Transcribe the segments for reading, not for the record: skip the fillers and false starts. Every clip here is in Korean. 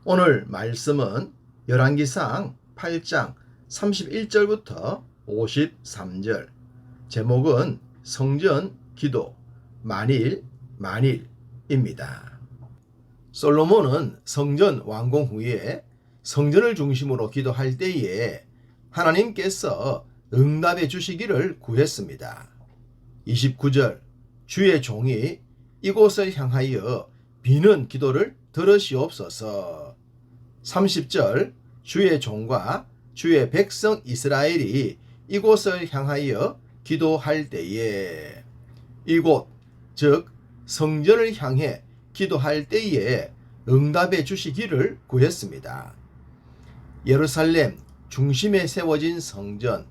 오늘 말씀은 열왕기상 8장 31절부터 53절, 제목은 성전 기도 만일입니다. 솔로몬은 성전 완공 후에 성전을 중심으로 기도할 때에 하나님께서 응답해 주시기를 구했습니다. 29절, 주의 종이 이곳을 향하여 비는 기도를 들으시옵소서. 30절, 주의 종과 주의 백성 이스라엘이 이곳을 향하여 기도할 때에, 이곳 즉 성전을 향해 기도할 때에 응답해 주시기를 구했습니다. 예루살렘 중심에 세워진 성전,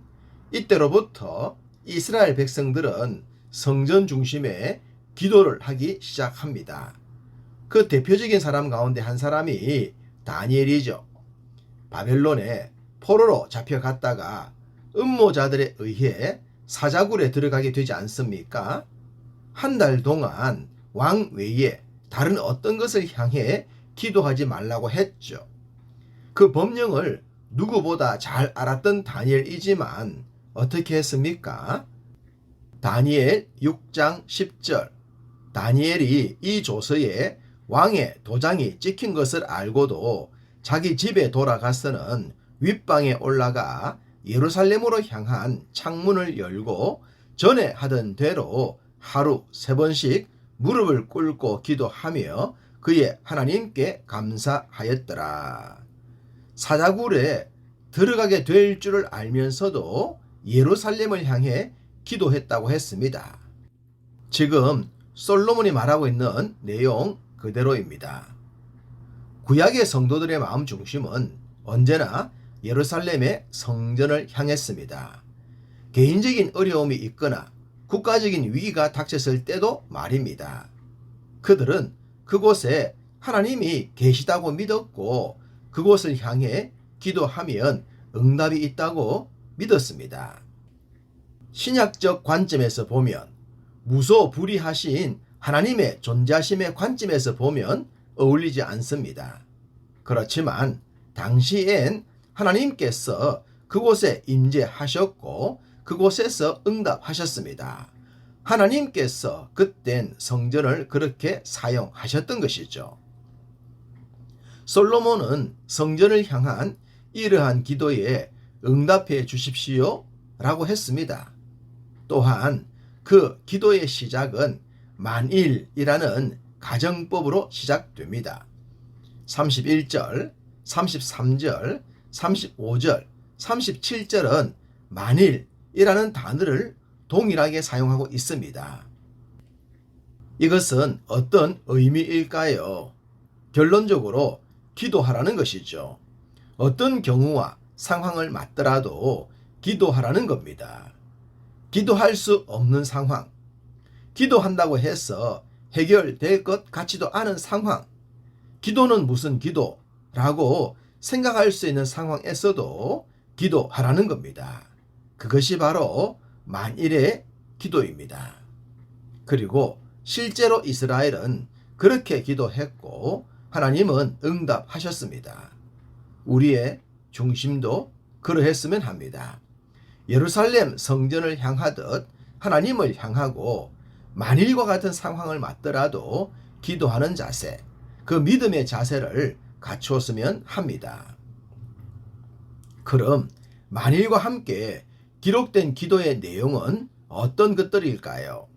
이때로부터 이스라엘 백성들은 성전 중심에 기도를 하기 시작합니다. 그 대표적인 사람 가운데 한 사람이 다니엘이죠. 바벨론에 포로로 잡혀갔다가 음모자들에 의해 사자굴에 들어가게 되지 않습니까? 한 달 동안 왕 외에 다른 어떤 것을 향해 기도하지 말라고 했죠. 그 법령을 누구보다 잘 알았던 다니엘이지만 어떻게 했습니까? 다니엘 6장 10절, 다니엘이 이 조서에 왕의 도장이 찍힌 것을 알고도 자기 집에 돌아가서는 윗방에 올라가 예루살렘으로 향한 창문을 열고 전에 하던 대로 하루 3번씩 무릎을 꿇고 기도하며 그의 하나님께 감사하였더라. 사자굴에 들어가게 될 줄을 알면서도 예루살렘을 향해 기도했다고 했습니다. 지금 솔로몬이 말하고 있는 내용 그대로입니다. 구약의 성도들의 마음 중심은 언제나 예루살렘의 성전을 향했습니다. 개인적인 어려움이 있거나 국가적인 위기가 닥쳤을 때도 말입니다. 그들은 그곳에 하나님이 계시다고 믿었고 그곳을 향해 기도하면 응답이 있다고 믿었습니다. 신약적 관점에서 보면 무소불위하신 하나님의 존재하심의 관점에서 보면 어울리지 않습니다. 그렇지만 당시엔 하나님께서 그곳에 임재하셨고 그곳에서 응답하셨습니다. 하나님께서 그땐 성전을 그렇게 사용하셨던 것이죠. 솔로몬은 성전을 향한 이러한 기도에 응답해 주십시오 라고 했습니다. 또한 그 기도의 시작은 만일이라는 가정법으로 시작됩니다. 31절, 33절, 35절, 37절은 만일이라는 단어를 동일하게 사용하고 있습니다. 이것은 어떤 의미일까요? 결론적으로 기도하라는 것이죠. 어떤 경우와 상황을 맞더라도 기도하라는 겁니다. 기도할 수 없는 상황, 기도한다고 해서 해결될 것 같지도 않은 상황, 기도는 무슨 기도라고 생각할 수 있는 상황에서도 기도하라는 겁니다. 그것이 바로 만일의 기도입니다. 그리고 실제로 이스라엘은 그렇게 기도했고 하나님은 응답하셨습니다. 우리의 중심도 그러했으면 합니다. 예루살렘 성전을 향하듯 하나님을 향하고 만일과 같은 상황을 맞더라도 기도하는 자세, 그 믿음의 자세를 갖추었으면 합니다. 그럼 만일과 함께 기록된 기도의 내용은 어떤 것들일까요?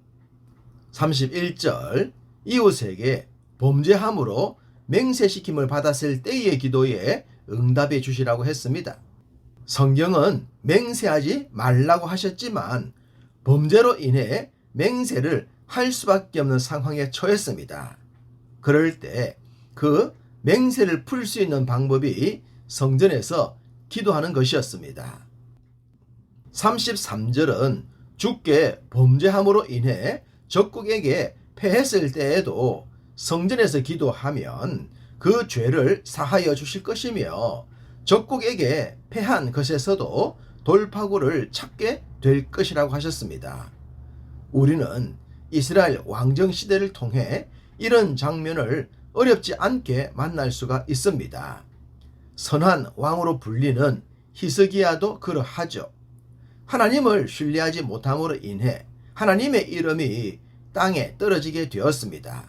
31절, 이웃에게 범죄함으로 맹세시킴을 받았을 때의 기도에 응답해 주시라고 했습니다. 성경은 맹세하지 말라고 하셨지만 범죄로 인해 맹세를 할 수밖에 없는 상황에 처했습니다. 그럴 때 그 맹세를 풀 수 있는 방법이 성전에서 기도하는 것이었습니다. 33절은 주께 범죄함으로 인해 적국에게 패했을 때에도 성전에서 기도하면 그 죄를 사하여 주실 것이며 적국에게 패한 것에서도 돌파구를 찾게 될 것이라고 하셨습니다. 우리는 이스라엘 왕정 시대를 통해 이런 장면을 어렵지 않게 만날 수가 있습니다. 선한 왕으로 불리는 히스기야도 그러하죠. 하나님을 신뢰하지 못함으로 인해 하나님의 이름이 땅에 떨어지게 되었습니다.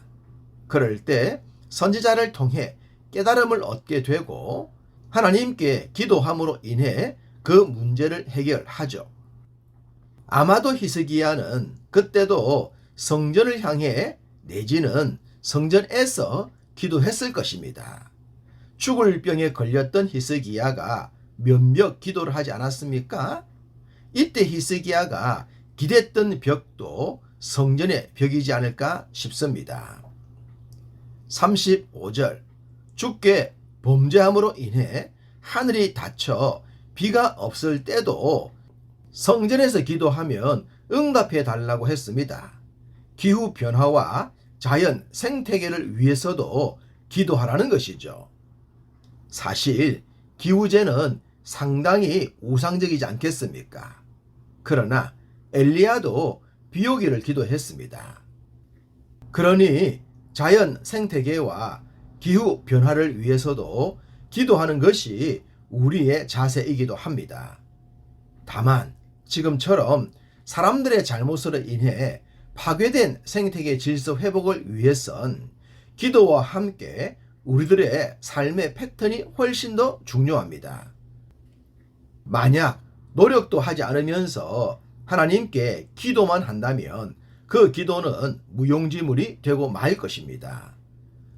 그럴 때 선지자를 통해 깨달음을 얻게 되고 하나님께 기도함으로 인해 그 문제를 해결하죠. 아마도 히스기야는 그때도 성전을 향해 내지는 성전에서 기도했을 것입니다. 죽을 병에 걸렸던 히스기야가 몇몇 기도를 하지 않았습니까? 이때 히스기야가 기댔던 벽도 성전의 벽이지 않을까 싶습니다. 35절 주께 범죄함으로 인해 하늘이 닫혀 비가 없을 때도 성전에서 기도하면 응답해 달라고 했습니다. 기후 변화와 자연 생태계를 위해서도 기도하라는 것이죠. 사실 기후제는 상당히 우상적이지 않겠습니까? 그러나 엘리야도 비 오기를 기도했습니다. 그러니 자연 생태계와 기후 변화를 위해서도 기도하는 것이 우리의 자세이기도 합니다. 다만 지금처럼 사람들의 잘못으로 인해 파괴된 생태계 질서 회복을 위해선 기도와 함께 우리들의 삶의 패턴이 훨씬 더 중요합니다. 만약 노력도 하지 않으면서 하나님께 기도만 한다면 그 기도는 무용지물이 되고 말 것입니다.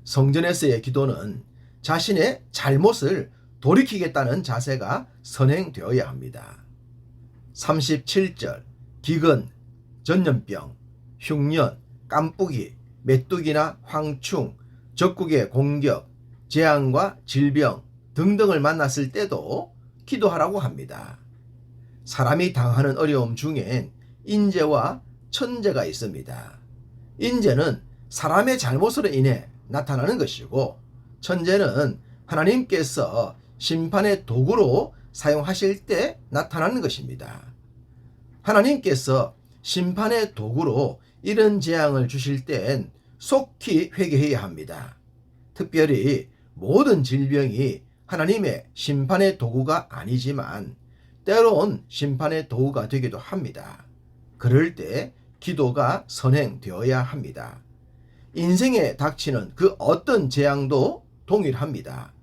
성전에서의 기도는 자신의 잘못을 돌이키겠다는 자세가 선행되어야 합니다. 37절 기근, 전염병, 흉년, 깜뿌기, 메뚜기나 황충, 적국의 공격, 재앙과 질병 등등을 만났을 때도 기도하라고 합니다. 사람이 당하는 어려움 중엔 인재와 천재가 있습니다. 인재는 사람의 잘못으로 인해 나타나는 것이고 천재는 하나님께서 심판의 도구로 사용하실 때 나타나는 것입니다. 하나님께서 심판의 도구로 이런 재앙을 주실 땐 속히 회개해야 합니다. 특별히 모든 질병이 하나님의 심판의 도구가 아니지만 때론 심판의 도구가 되기도 합니다. 그럴 때 기도가 선행되어야 합니다. 인생에 닥치는 그 어떤 재앙도 동일합니다.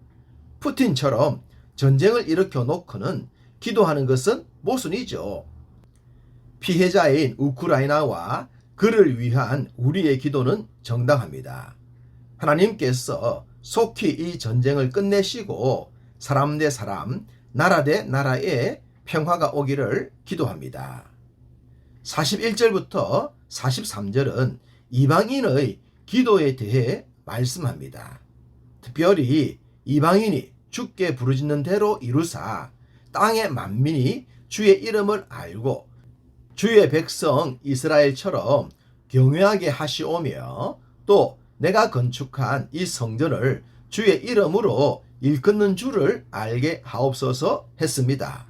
푸틴처럼 전쟁을 일으켜 놓고는 기도하는 것은 모순이죠. 피해자인 우크라이나와 그를 위한 우리의 기도는 정당합니다. 하나님께서 속히 이 전쟁을 끝내시고 사람 대 사람, 나라 대 나라에 평화가 오기를 기도합니다. 41절부터 43절은 이방인의 기도에 대해 말씀합니다. 특별히 이방인이 주께 부르짖는 대로 이루사 땅의 만민이 주의 이름을 알고 주의 백성 이스라엘처럼 경외하게 하시오며 또 내가 건축한 이 성전을 주의 이름으로 일컫는 줄을 알게 하옵소서 했습니다.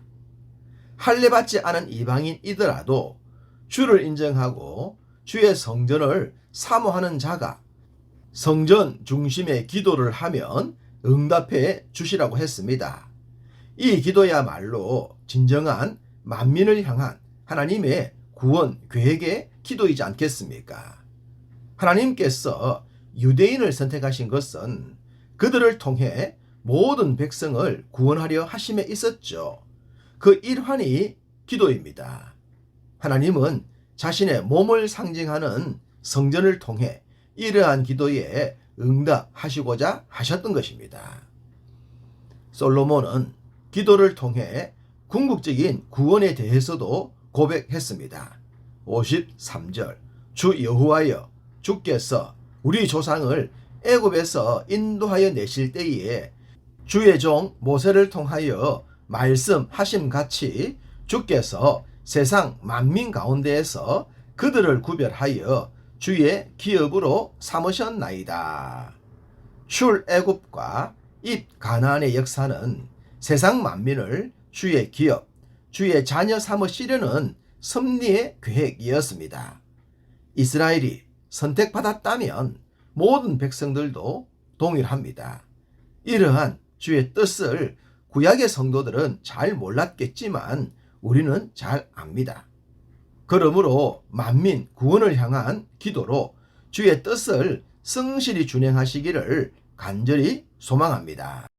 할례받지 않은 이방인이더라도 주를 인정하고 주의 성전을 사모하는 자가 성전 중심의 기도를 하면 응답해 주시라고 했습니다. 이 기도야말로 진정한 만민을 향한 하나님의 구원 계획의 기도이지 않겠습니까? 하나님께서 유대인을 선택하신 것은 그들을 통해 모든 백성을 구원하려 하심에 있었죠. 그 일환이 기도입니다. 하나님은 자신의 몸을 상징하는 성전을 통해 이러한 기도에 응답하시고자 하셨던 것입니다. 솔로몬은 기도를 통해 궁극적인 구원에 대해서도 고백했습니다. 53절 주 여호와여 주께서 우리 조상을 애굽에서 인도하여 내실 때에 주의 종 모세를 통하여 말씀하심 같이 주께서 세상 만민 가운데에서 그들을 구별하여 주의 기업으로 삼으셨나이다. 출애굽과 입 가나안의 역사는 세상 만민을 주의 기업, 주의 자녀 삼으시려는 섭리의 계획이었습니다. 이스라엘이 선택받았다면 모든 백성들도 동일합니다. 이러한 주의 뜻을 구약의 성도들은 잘 몰랐겠지만 우리는 잘 압니다. 그러므로 만민 구원을 향한 기도로 주의 뜻을 성실히 준행하시기를 간절히 소망합니다.